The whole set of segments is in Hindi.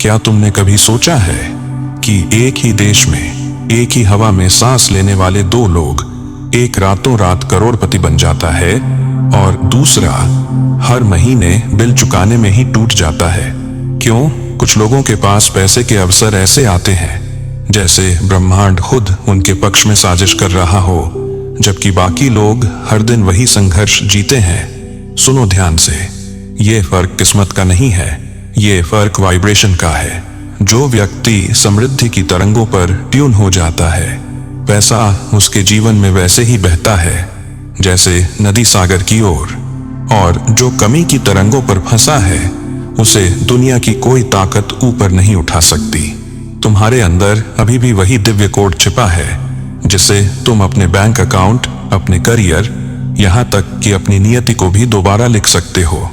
क्या तुमने कभी सोचा है कि एक ही देश में, एक ही हवा में सांस लेने वाले दो लोग एक रातों रात करोड़पति बन जाता है और दूसरा हर महीने बिल चुकाने में ही टूट जाता है? क्यों? कुछ लोगों के पास पैसे के अवसर ऐसे आते हैं जैसे ब्रह्मांड खुद उनके पक्ष में साजिश कर रहा हो, जबकि बाकी लोग हर दिन वही संघर्ष जीते हैं। सुनो ध्यान से, ये फर्क किस्मत का नहीं है, ये फर्क वाइब्रेशन का है। जो व्यक्ति समृद्धि की तरंगों पर ट्यून हो जाता है, पैसा उसके जीवन में वैसे ही बहता है जैसे नदी सागर की ओर, और जो कमी की तरंगों पर फंसा है उसे दुनिया की कोई ताकत ऊपर नहीं उठा सकती। तुम्हारे अंदर अभी भी वही दिव्य कोड छिपा है जिसे तुम अपने बैंक अकाउंट, अपने करियर, यहां तक कि अपनी नियति को भी दोबारा लिख सकते हो,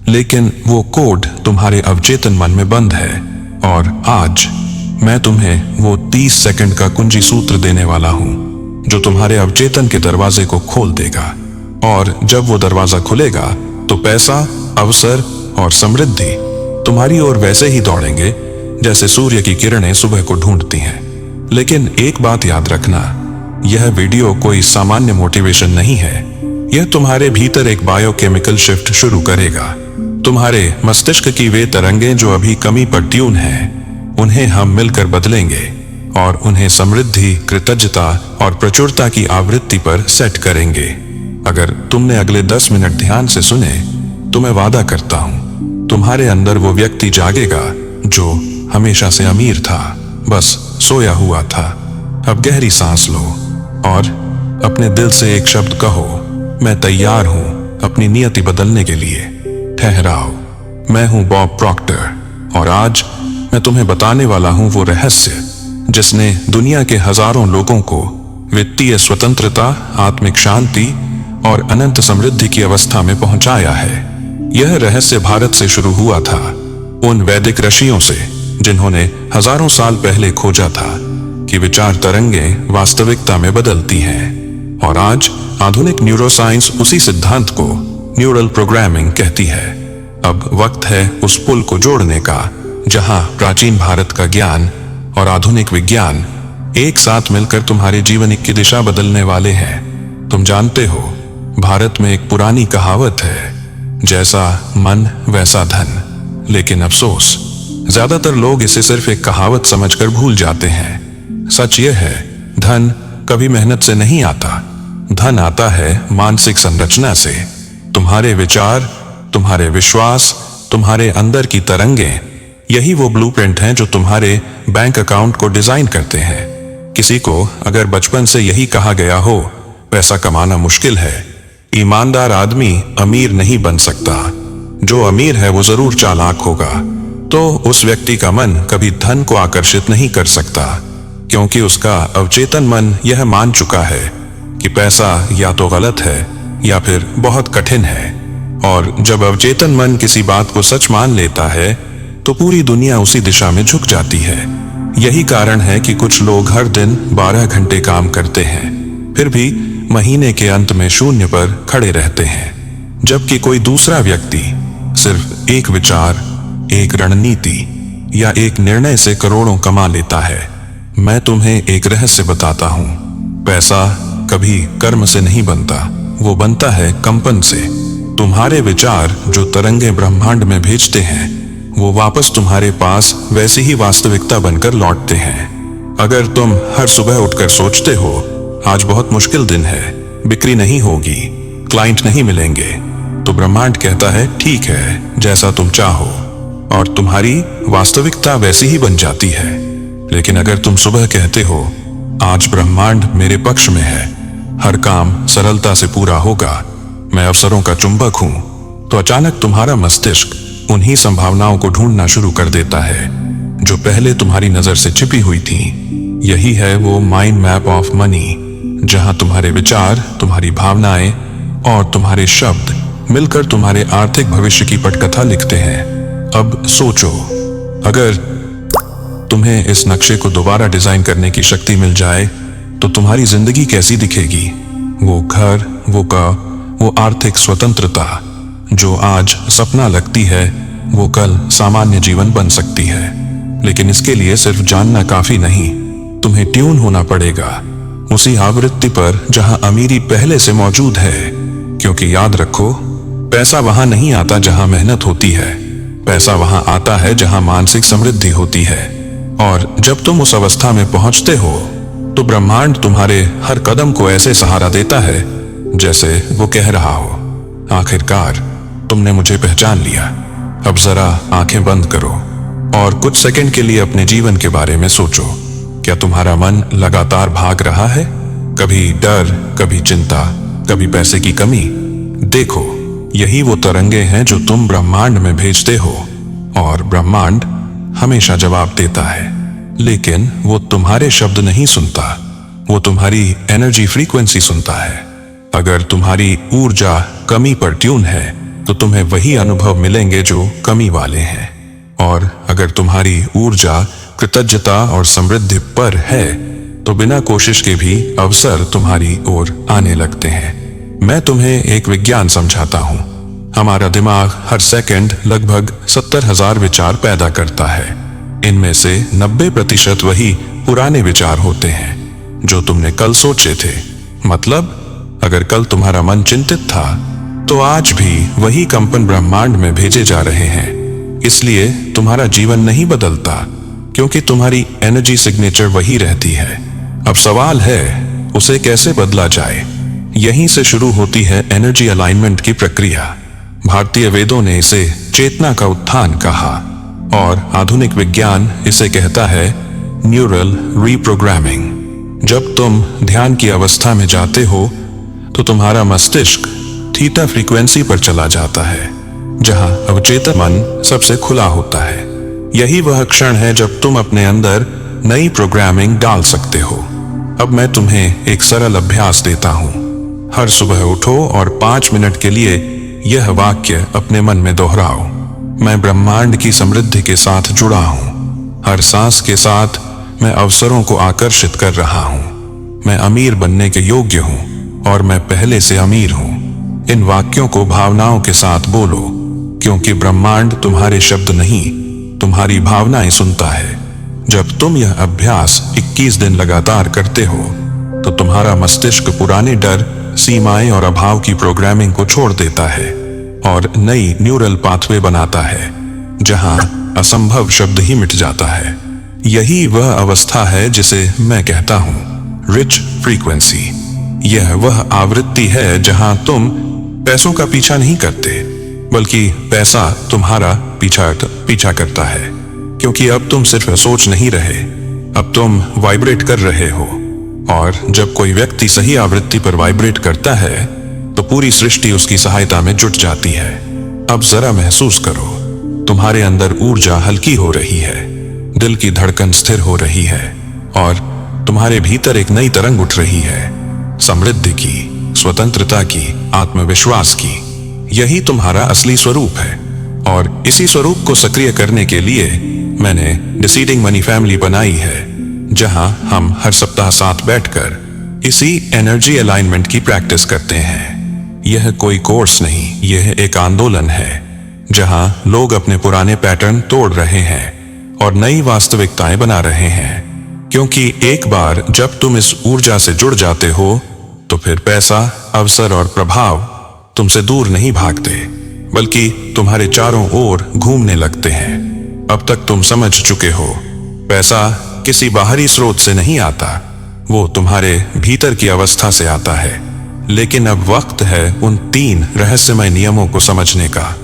लेकिन वो कोड तुम्हारे अवचेतन मन में बंद है। और आज मैं तुम्हें वो 30 सेकंड का कुंजी सूत्र देने वाला हूं जो तुम्हारे अवचेतन के दरवाजे को खोल देगा। और जब वो दरवाजा खुलेगा तो पैसा, अवसर और समृद्धि तुम्हारी ओर वैसे ही दौड़ेंगे जैसे सूर्य की किरणें सुबह को ढूंढती हैं। लेकिन एक बात याद रखना, यह वीडियो कोई सामान्य मोटिवेशन नहीं है। यह तुम्हारे भीतर एक बायोकेमिकल शिफ्ट शुरू करेगा। तुम्हारे मस्तिष्क की वे तरंगें जो अभी कमी पर ट्यून हैं, उन्हें हम मिलकर बदलेंगे और उन्हें समृद्धि, कृतज्ञता और प्रचुरता की आवृत्ति पर सेट करेंगे। अगर तुमने अगले 10 मिनट ध्यान से सुने तो मैं वादा करता हूं तुम्हारे अंदर वो व्यक्ति जागेगा जो हमेशा से अमीर था, बस सोया हुआ था। अब गहरी सांस लो और अपने दिल से एक शब्द कहो, मैं तैयार हूं अपनी नियति बदलने के लिए। ठहराओ, मैं हूं बॉब प्रॉक्टर और आज मैं तुम्हें बताने वाला हूं वो रहस्य जिसने दुनिया के हजारों लोगों को वित्तीय स्वतंत्रता, आत्मिक शांति और अनंत समृद्धि की अवस्था में पहुंचाया है। यह रहस्य भारत से शुरू हुआ था, उन वैदिक ऋषियों से जिन्होंने हजारों साल पहले खोजा था कि विचार तरंगें वास्तविकता में बदलती हैं। और आज आधुनिक न्यूरोसाइंस उसी सिद्धांत को न्यूरल प्रोग्रामिंग कहती है। अब वक्त है उस पुल को जोड़ने का जहां प्राचीन भारत का ज्ञान और आधुनिक विज्ञान एक साथ मिलकर तुम्हारे जीवन की दिशा बदलने वाले हैं। तुम जानते हो, भारत में एक पुरानी कहावत है, जैसा मन वैसा धन। लेकिन अफसोस, ज्यादातर लोग इसे सिर्फ एक कहावत समझकर भूल जाते हैं। सच यह है, धन कभी मेहनत से नहीं आता। धन आता है मानसिक संरचना से। तुम्हारे विचार, तुम्हारे विश्वास, तुम्हारे अंदर की तरंगें, यही वो ब्लूप्रिंट हैं जो तुम्हारे बैंक अकाउंट को डिजाइन करते हैं। किसी को अगर बचपन से यही कहा गया हो, पैसा कमाना मुश्किल है, ईमानदार आदमी अमीर नहीं बन सकता, जो अमीर है वो जरूर चालाक होगा, तो उस व्यक्ति का मन कभी धन को आकर्षित नहीं कर सकता, क्योंकि उसका अवचेतन मन यह मान चुका है कि पैसा या तो गलत है या फिर बहुत कठिन है। और जब अवचेतन मन किसी बात को सच मान लेता है तो पूरी दुनिया उसी दिशा में झुक जाती है। यही कारण है कि कुछ लोग हर दिन 12 घंटे काम करते हैं, फिर भी महीने के अंत में शून्य पर खड़े रहते हैं, जबकि कोई दूसरा व्यक्ति सिर्फ एक विचार, एक रणनीति या एक निर्णय से करोड़ों कमा लेता है। मैं तुम्हें एक रहस्य बताता हूं, पैसा कभी कर्म से नहीं बनता, वो बनता है कंपन से। तुम्हारे विचार जो तरंगे ब्रह्मांड में भेजते हैं, वो वापस तुम्हारे पास वैसी ही वास्तविकता बनकर लौटते हैं। अगर तुम हर सुबह उठकर सोचते हो, आज बहुत मुश्किल दिन है, बिक्री नहीं होगी, क्लाइंट नहीं मिलेंगे, तो ब्रह्मांड कहता है ठीक है, जैसा तुम चाहो, और तुम्हारी वास्तविकता वैसी ही बन जाती है। लेकिन अगर तुम सुबह कहते हो, आज ब्रह्मांड मेरे पक्ष में है, हर काम सरलता से पूरा होगा, मैं अवसरों का चुंबक हूं, तो अचानक तुम्हारा मस्तिष्क उन्हीं संभावनाओं को ढूंढना शुरू कर देता है जो पहले तुम्हारी नजर से छिपी हुई थी। यही है वो माइंड मैप ऑफ मनी, जहां तुम्हारे विचार, तुम्हारी भावनाएं और तुम्हारे शब्द मिलकर तुम्हारे आर्थिक भविष्य की पटकथा लिखते हैं। अब सोचो, अगर तुम्हें इस नक्शे को दोबारा डिजाइन करने की शक्ति मिल जाए तो तुम्हारी जिंदगी कैसी दिखेगी? वो घर, वो आर्थिक स्वतंत्रता जो आज सपना लगती है, वो कल सामान्य जीवन बन सकती है। लेकिन इसके लिए सिर्फ जानना काफी नहीं, तुम्हें ट्यून होना पड़ेगा उसी आवृत्ति पर जहां अमीरी पहले से मौजूद है। क्योंकि याद रखो, पैसा वहां नहीं आता जहां मेहनत होती है, पैसा वहां आता है जहां मानसिक समृद्धि होती है। और जब तुम उस अवस्था में पहुंचते हो तो ब्रह्मांड तुम्हारे हर कदम को ऐसे सहारा देता है जैसे वो कह रहा हो, आखिरकार तुमने मुझे पहचान लिया, अब जरा आंखें बंद करो और कुछ सेकंड के लिए अपने जीवन के बारे में सोचो। क्या तुम्हारा मन लगातार भाग रहा है? कभी डर, कभी चिंता, कभी पैसे की कमी? देखो, यही वो तरंगे हैं जो तुम ब्रह्मांड में भेजते हो और ब्रह्मांड हमेशा जवाब देता है। लेकिन वो तुम्हारे शब्द नहीं सुनता, वो तुम्हारी एनर्जी फ्रीक्वेंसी सुनता है। अगर तुम्हारी ऊर्जा कमी पर ट्यून है तो तुम्हें वही अनुभव मिलेंगे जो कमी वाले हैं। और अगर तुम्हारी ऊर्जा कृतज्ञता और समृद्धि पर है तो बिना कोशिश के भी अवसर तुम्हारी ओर आने लगते हैं। मैं तुम्हें एक विज्ञान समझाता हूं। हमारा दिमाग हर सेकंड लगभग 70,000 विचार पैदा करता है। इनमें से 90% वही पुराने विचार होते हैं जो तुमने कल सोचे थे। मतलब अगर कल तुम्हारा मन चिंतित था तो आज भी वही कंपन ब्रह्मांड में भेजे जा रहे हैं। इसलिए तुम्हारा जीवन नहीं बदलता, क्योंकि तुम्हारी एनर्जी सिग्नेचर वही रहती है। अब सवाल है, उसे कैसे बदला जाए? यहीं से शुरू होती है एनर्जी अलाइनमेंट की प्रक्रिया। भारतीय वेदों ने इसे चेतना का उत्थान कहा और आधुनिक विज्ञान इसे कहता है न्यूरल रीप्रोग्रामिंग। जब तुम ध्यान की अवस्था में जाते हो तो तुम्हारा मस्तिष्क थीटा फ्रीक्वेंसी पर चला जाता है, जहां अवचेतन मन सबसे खुला होता है। यही वह क्षण है जब तुम अपने अंदर नई प्रोग्रामिंग डाल सकते हो। अब मैं तुम्हें एक सरल अभ्यास देता हूं। हर सुबह उठो और 5 मिनट के लिए यह वाक्य अपने मन में दोहराओ, मैं ब्रह्मांड की समृद्धि के साथ जुड़ा हूं। हर सांस के साथ मैं अवसरों को आकर्षित कर रहा हूं। मैं अमीर बनने के योग्य हूं और मैं पहले से अमीर हूं। इन वाक्यों को भावनाओं के साथ बोलो, क्योंकि ब्रह्मांड तुम्हारे शब्द नहीं, तुम्हारी भावनाएं सुनता है। जब तुम यह अभ्यास 21 दिन लगातार करते हो तो तुम्हारा मस्तिष्क पुराने डर, सीमाएं और अभाव की प्रोग्रामिंग को छोड़ देता है और नई न्यूरल पाथवे बनाता है, जहां असंभव शब्द ही मिट जाता है। यही वह अवस्था है जिसे मैं कहता हूं रिच फ्रीक्वेंसी। यह वह आवृत्ति है जहां तुम पैसों का पीछा नहीं करते, बल्कि पैसा तुम्हारा पीछा करता है। क्योंकि अब तुम सिर्फ सोच नहीं रहे, अब तुम वाइब्रेट कर रहे हो। और जब कोई व्यक्ति सही आवृत्ति पर वाइब्रेट करता है तो पूरी सृष्टि उसकी सहायता में जुट जाती है। अब जरा महसूस करो, तुम्हारे अंदर ऊर्जा हल्की हो रही है, दिल की धड़कन स्थिर हो रही है और तुम्हारे भीतर एक नई तरंग उठ रही है, समृद्धि की, स्वतंत्रता की, आत्मविश्वास की। यही तुम्हारा असली स्वरूप है। और इसी स्वरूप को सक्रिय करने के लिए मैंने डिसीडिंग मनी फैमिली बनाई है, जहां हम हर सप्ताह साथ बैठकर इसी एनर्जी अलाइनमेंट की प्रैक्टिस करते हैं। यह कोई कोर्स नहीं, यह एक आंदोलन है जहां लोग अपने पुराने पैटर्न तोड़ रहे हैं और नई वास्तविकताएं बना रहे हैं। क्योंकि एक बार जब तुम इस ऊर्जा से जुड़ जाते हो तो फिर पैसा, अवसर और प्रभाव तुमसे दूर नहीं भागते, बल्कि तुम्हारे चारों ओर घूमने लगते हैं। अब तक तुम समझ चुके हो, पैसा किसी बाहरी स्रोत से नहीं आता, वो तुम्हारे भीतर की अवस्था से आता है। लेकिन अब वक्त है उन 3 रहस्यमय नियमों को समझने का,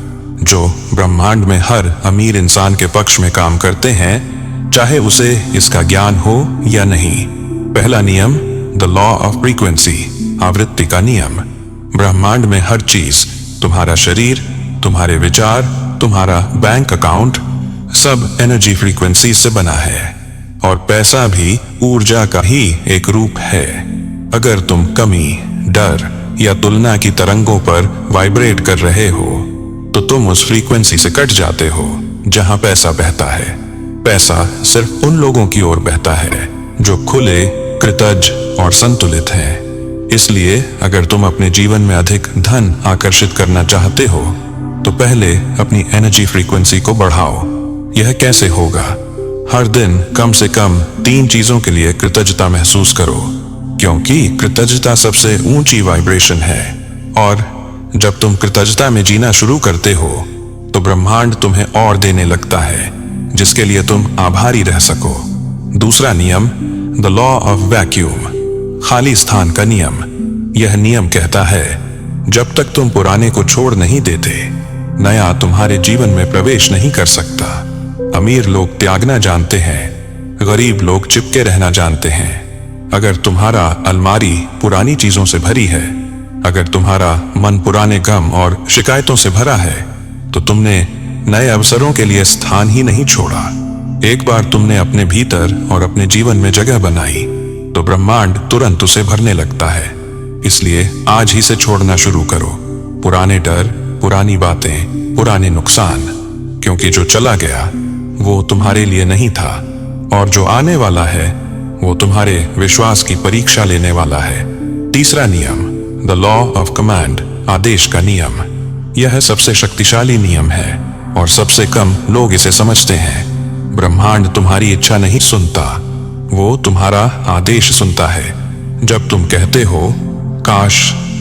जो ब्रह्मांड में हर अमीर इंसान के पक्ष में काम करते हैं, चाहे उसे इसका ज्ञान हो या नहीं। पहला नियम, द लॉ ऑफ फ्रीक्वेंसी, आवृत्ति का नियम। ब्रह्मांड में हर चीज, तुम्हारा शरीर, तुम्हारे विचार, तुम्हारा बैंक अकाउंट, सब एनर्जी फ्रीक्वेंसी से बना है। और पैसा भी ऊर्जा का ही एक रूप है। अगर तुम कमी, डर या तुलना की तरंगों पर वाइब्रेट कर रहे हो तो तुम उस फ्रीक्वेंसी से कट जाते हो जहां पैसा बहता है। पैसा सिर्फ उन लोगों की ओर बहता है जो खुले, कृतज्ञ और संतुलित हैं। इसलिए अगर तुम अपने जीवन में अधिक धन आकर्षित करना चाहते हो तो पहले अपनी एनर्जी फ्रीक्वेंसी को बढ़ाओ। यह कैसे होगा? हर दिन कम से कम 3 चीजों के लिए कृतज्ञता महसूस करो, क्योंकि कृतज्ञता सबसे ऊंची वाइब्रेशन है। और जब तुम कृतज्ञता में जीना शुरू करते हो तो ब्रह्मांड तुम्हें और देने लगता है, जिसके लिए तुम आभारी रह सको। दूसरा नियम, द लॉ ऑफ वैक्यूम, खाली स्थान का नियम। यह नियम कहता है, जब तक तुम पुराने को छोड़ नहीं देते, नया तुम्हारे जीवन में प्रवेश नहीं कर सकता। अमीर लोग त्यागना जानते हैं, गरीब लोग चिपके रहना जानते हैं। अगर तुम्हारा अलमारी पुरानी चीजों से भरी है, अगर तुम्हारा मन पुराने गम और शिकायतों से भरा है, तो तुमने नए अवसरों के लिए स्थान ही नहीं छोड़ा। एक बार तुमने अपने भीतर और अपने जीवन में जगह बनाई तो ब्रह्मांड तुरंत उसे भरने लगता है। इसलिए आज ही से छोड़ना शुरू करो पुराने डर, पुरानी बातें, पुराने नुकसान, क्योंकि जो चला गया वो तुम्हारे लिए नहीं था, और जो आने वाला है वो तुम्हारे विश्वास की परीक्षा लेने वाला है। तीसरा नियम, द लॉ ऑफ कमांड, आदेश का नियम। यह सबसे शक्तिशाली नियम है और सबसे कम लोग इसे समझते हैं। ब्रह्मांड तुम्हारी इच्छा नहीं सुनता, वो तुम्हारा आदेश सुनता है। जब तुम कहते हो, काश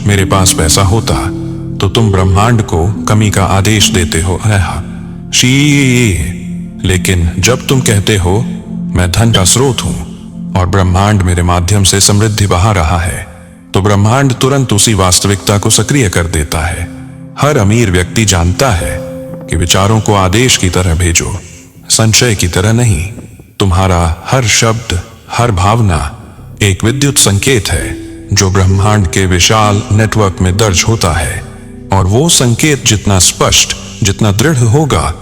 मेरे पास पैसा होता, तो तुम ब्रह्मांड को कमी का आदेश देते हो, लेकिन जब तुम कहते हो, मैं धन का स्रोत हूं और ब्रह्मांड मेरे माध्यम से समृद्धि बहा रहा है, तो ब्रह्मांड तुरंत उसी वास्तविकता को सक्रिय कर देता है। हर अमीर व्यक्ति जानता है कि विचारों को आदेश की तरह भेजो, संशय की तरह नहीं। तुम्हारा हर शब्द, हर भावना एक विद्युत संकेत है जो ब्रह्मांड के विशाल नेटवर्क में दर्ज होता है, और वो संकेत जितना स्पष्ट, जितना दृढ़ होगा,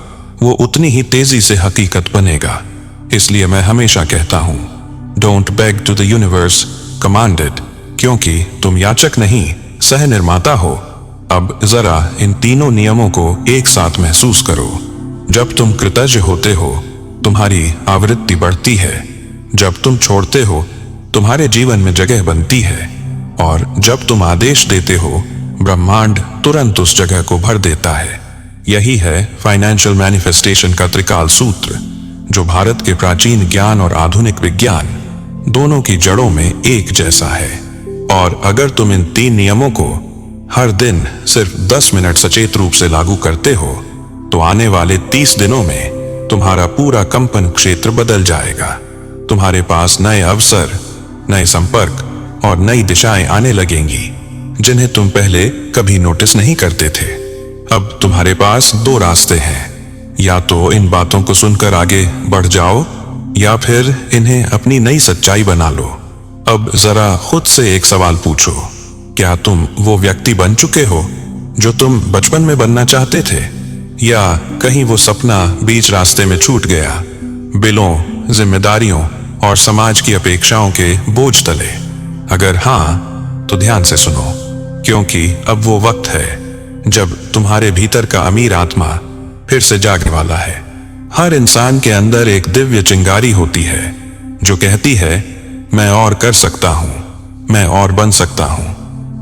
वो उतनी ही तेजी से हकीकत बनेगा। इसलिए मैं हमेशा कहता हूं, don't beg to the universe, command it, क्योंकि तुम याचक नहीं, सह निर्माता हो। अब जरा इन तीनों नियमों को एक साथ महसूस करो। जब तुम कृतज्ञ होते हो, तुम्हारी आवृत्ति बढ़ती है। जब तुम छोड़ते हो, तुम्हारे जीवन में जगह बनती है। और जब तुम आदेश देते हो, ब्रह्मांड तुरंत उस जगह को भर देता है। यही है फाइनेंशियल मैनिफेस्टेशन का त्रिकाल सूत्र, जो भारत के प्राचीन ज्ञान और आधुनिक विज्ञान दोनों की जड़ों में एक जैसा है। और अगर तुम इन 3 नियमों को हर दिन सिर्फ 10 मिनट सचेत रूप से लागू करते हो, तो आने वाले 30 दिनों में तुम्हारा पूरा कंपन क्षेत्र बदल जाएगा। तुम्हारे पास नए अवसर, नए संपर्क और नई दिशाएं आने लगेंगी, जिन्हें तुम पहले कभी नोटिस नहीं करते थे। अब तुम्हारे पास 2 रास्ते हैं, या तो इन बातों को सुनकर आगे बढ़ जाओ, या फिर इन्हें अपनी नई सच्चाई बना लो। अब जरा खुद से एक सवाल पूछो, क्या तुम वो व्यक्ति बन चुके हो जो तुम बचपन में बनना चाहते थे, या कहीं वो सपना बीच रास्ते में छूट गया, बिलों, जिम्मेदारियों और समाज की अपेक्षाओं के बोझ तले? अगर हाँ, तो ध्यान से सुनो, क्योंकि अब वो वक्त है जब तुम्हारे भीतर का अमीर आत्मा फिर से जागने वाला है। हर इंसान के अंदर एक दिव्य चिंगारी होती है जो कहती है, मैं और कर सकता हूं, मैं और बन सकता हूं,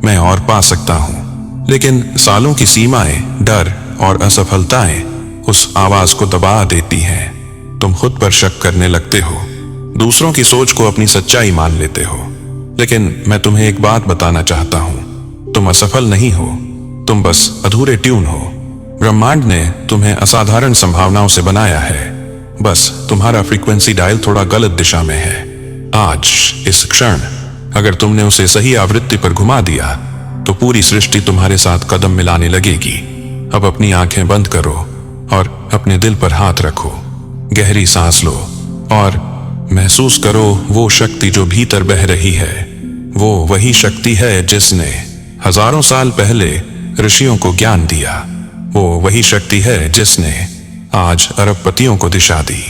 मैं और पा सकता हूं। लेकिन सालों की सीमाएं, डर और असफलताएं उस आवाज को दबा देती हैं। तुम खुद पर शक करने लगते हो, दूसरों की सोच को अपनी सच्चाई मान लेते हो। लेकिन मैं तुम्हें एक बात बताना चाहता हूं, तुम असफल नहीं हो, तुम बस अधूरे ट्यून हो। ब्रह्मांड ने तुम्हें असाधारण संभावनाओं से बनाया है, बस तुम्हारा फ्रीक्वेंसी डायल थोड़ा गलत दिशा में है। आज इस क्षण अगर तुमने उसे सही आवृत्ति पर घुमा दिया, तो पूरी सृष्टि तुम्हारे साथ कदम मिलाने लगेगी। अब अपनी आंखें बंद करो और अपने दिल पर हाथ रखो, गहरी सांस लो और महसूस करो वो शक्ति जो भीतर बह रही है। वो वही शक्ति है जिसने हजारों साल पहले ऋषियों को ज्ञान दिया। वो वही शक्ति है जिसने आज अरबपतियों को दिशा दी,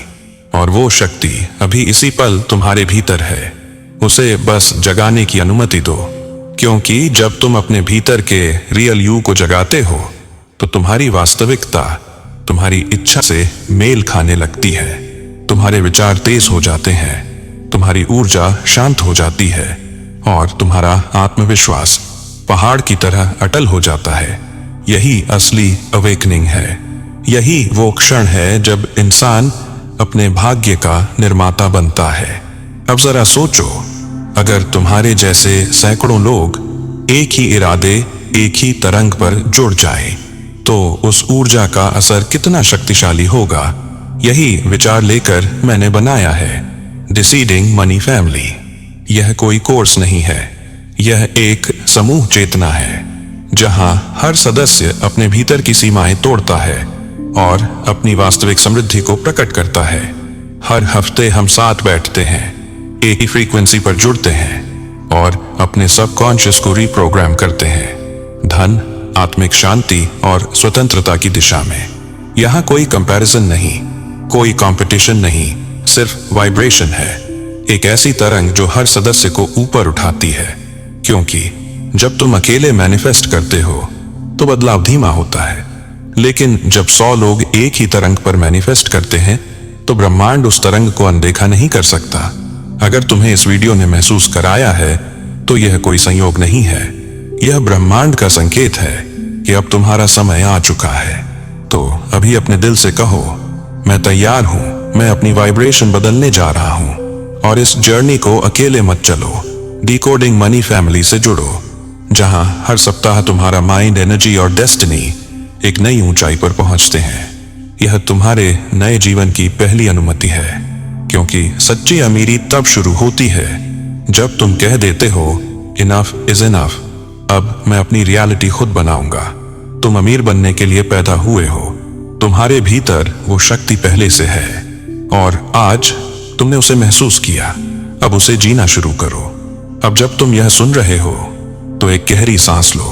और वो शक्ति अभी इसी पल तुम्हारे भीतर है। उसे बस जगाने की अनुमति दो, क्योंकि जब तुम अपने भीतर के रियल यू को जगाते हो, तो तुम्हारी वास्तविकता तुम्हारी इच्छा से मेल खाने लगती है। तुम्हारे विचार तेज हो जाते हैं, तुम्हारी ऊर्जा शांत हो जाती है, और तुम्हारा आत्मविश्वास पहाड़ की तरह अटल हो जाता है। यही असली अवेकनिंग है। यही वो क्षण है जब इंसान अपने भाग्य का निर्माता बनता है। अब जरा सोचो, अगर तुम्हारे जैसे सैकड़ों लोग एक ही इरादे, एक ही तरंग पर जुड़ जाएं, तो उस ऊर्जा का असर कितना शक्तिशाली होगा। यही विचार लेकर मैंने बनाया है डिसीडिंग मनी फैमिली। यह कोई कोर्स नहीं है, यह एक समूह चेतना है जहां हर सदस्य अपने भीतर की सीमाएं तोड़ता है और अपनी वास्तविक समृद्धि को प्रकट करता है। हर हफ्ते हम साथ बैठते हैं, एक ही फ्रीक्वेंसी पर जुड़ते हैं और अपने सबकॉन्शियस को रीप्रोग्राम करते हैं धन, आत्मिक शांति और स्वतंत्रता की दिशा में। यहां कोई कंपैरिजन नहीं, कोई कंपटीशन नहीं, सिर्फ वाइब्रेशन है, एक ऐसी तरंग जो हर सदस्य को ऊपर उठाती है। क्योंकि जब तुम अकेले मैनिफेस्ट करते हो तो बदलाव धीमा होता है, लेकिन जब 100 लोग एक ही तरंग पर मैनिफेस्ट करते हैं तो ब्रह्मांड उस तरंग को अनदेखा नहीं कर सकता। अगर तुम्हें इस वीडियो ने महसूस कराया है तो यह कोई संयोग नहीं है, यह ब्रह्मांड का संकेत है कि अब तुम्हारा समय आ चुका है। तो अभी अपने दिल से कहो, मैं तैयार हूं, मैं अपनी वाइब्रेशन बदलने जा रहा हूं। और इस जर्नी को अकेले मत चलो, डिकोडिंग मनी फैमिली से जुड़ो, जहां हर सप्ताह तुम्हारा माइंड, एनर्जी और डेस्टिनी एक नई ऊंचाई पर पहुंचते हैं। यह तुम्हारे नए जीवन की पहली अनुमति है, क्योंकि सच्ची अमीरी तब शुरू होती है जब तुम कह देते हो इनफ इज इनफ, अब मैं अपनी रियलिटी खुद बनाऊंगा। तुम अमीर बनने के लिए पैदा हुए हो, तुम्हारे भीतर वो शक्ति पहले से है और आज तुमने उसे महसूस किया, अब उसे जीना शुरू करो। अब जब तुम यह सुन रहे हो तो एक गहरी सांस लो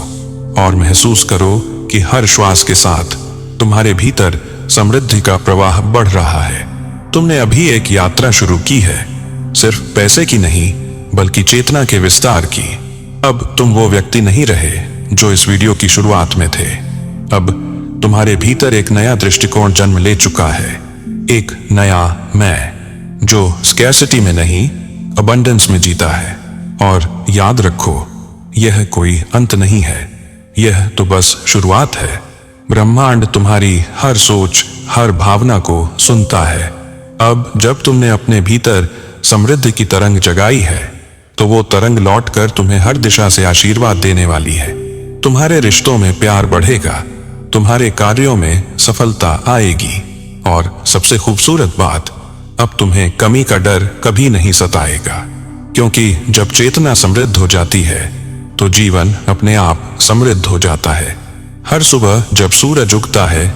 और महसूस करो कि हर श्वास के साथ तुम्हारे भीतर समृद्धि का प्रवाह बढ़ रहा है। तुमने अभी एक यात्रा शुरू की है, सिर्फ पैसे की नहीं बल्कि चेतना के विस्तार की। अब तुम वो व्यक्ति नहीं रहे जो इस वीडियो की शुरुआत में थे। अब तुम्हारे भीतर एक नया दृष्टिकोण जन्म ले चुका है, एक नया मैं जो स्कैर्सिटी में नहीं अबंडेंस में जीता है। और याद रखो, यह कोई अंत नहीं है, यह तो बस शुरुआत है। ब्रह्मांड तुम्हारी हर सोच, हर भावना को सुनता है। अब जब तुमने अपने भीतर समृद्धि की तरंग जगाई है तो वो तरंग लौटकर तुम्हें हर दिशा से आशीर्वाद देने वाली है। तुम्हारे रिश्तों में प्यार बढ़ेगा, तुम्हारे कार्यों में सफलता आएगी और सबसे खूबसूरत बात, अब तुम्हें कमी का डर कभी नहीं सताएगा, क्योंकि जब चेतना समृद्ध हो जाती है तो जीवन अपने आप समृद्ध हो जाता है। हर सुबह जब सूरज उगता है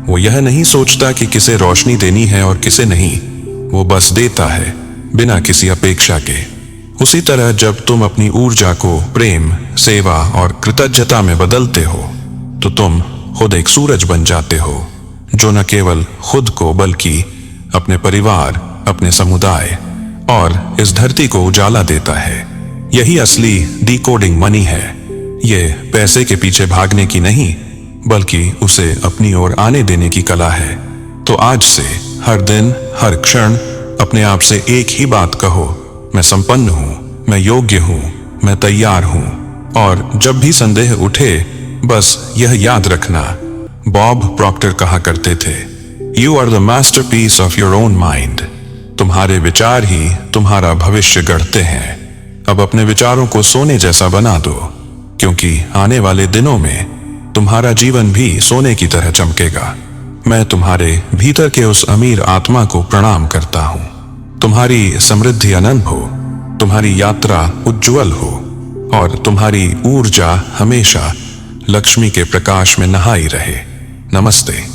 वो यह नहीं सोचता कि किसे रोशनी देनी है और किसे नहीं, वो बस देता है बिना किसी अपेक्षा के। उसी तरह जब तुम अपनी ऊर्जा को प्रेम, सेवा और कृतज्ञता में बदलते हो तो तुम खुद एक सूरज बन जाते हो जो न केवल खुद को बल्कि अपने परिवार, अपने समुदाय और इस धरती को उजाला देता है। यही असली डिकोडिंग मनी है। ये पैसे के पीछे भागने की नहीं बल्कि उसे अपनी ओर आने देने की कला है। तो आज से हर दिन, हर क्षण अपने आप से एक ही बात कहो, मैं संपन्न हूं, मैं योग्य हूं, मैं तैयार हूं। और जब भी संदेह उठे बस यह याद रखना, बॉब प्रॉक्टर कहा करते थे, you are the masterpiece of your own mind. तुम्हारे विचार ही तुम्हारा भविष्य गढ़ते हैं। अब अपने विचारों को सोने जैसा बना दो, क्योंकि आने वाले दिनों में तुम्हारा जीवन भी सोने की तरह चमकेगा। मैं तुम्हारे भीतर के उस अमीर आत्मा को प्रणाम करता हूं। तुम्हारी समृद्धि अनंत हो, तुम्हारी यात्रा उज्जवल हो और तुम्हारी ऊर्जा हमेशा लक्ष्मी के प्रकाश में नहाई रहे। नमस्ते।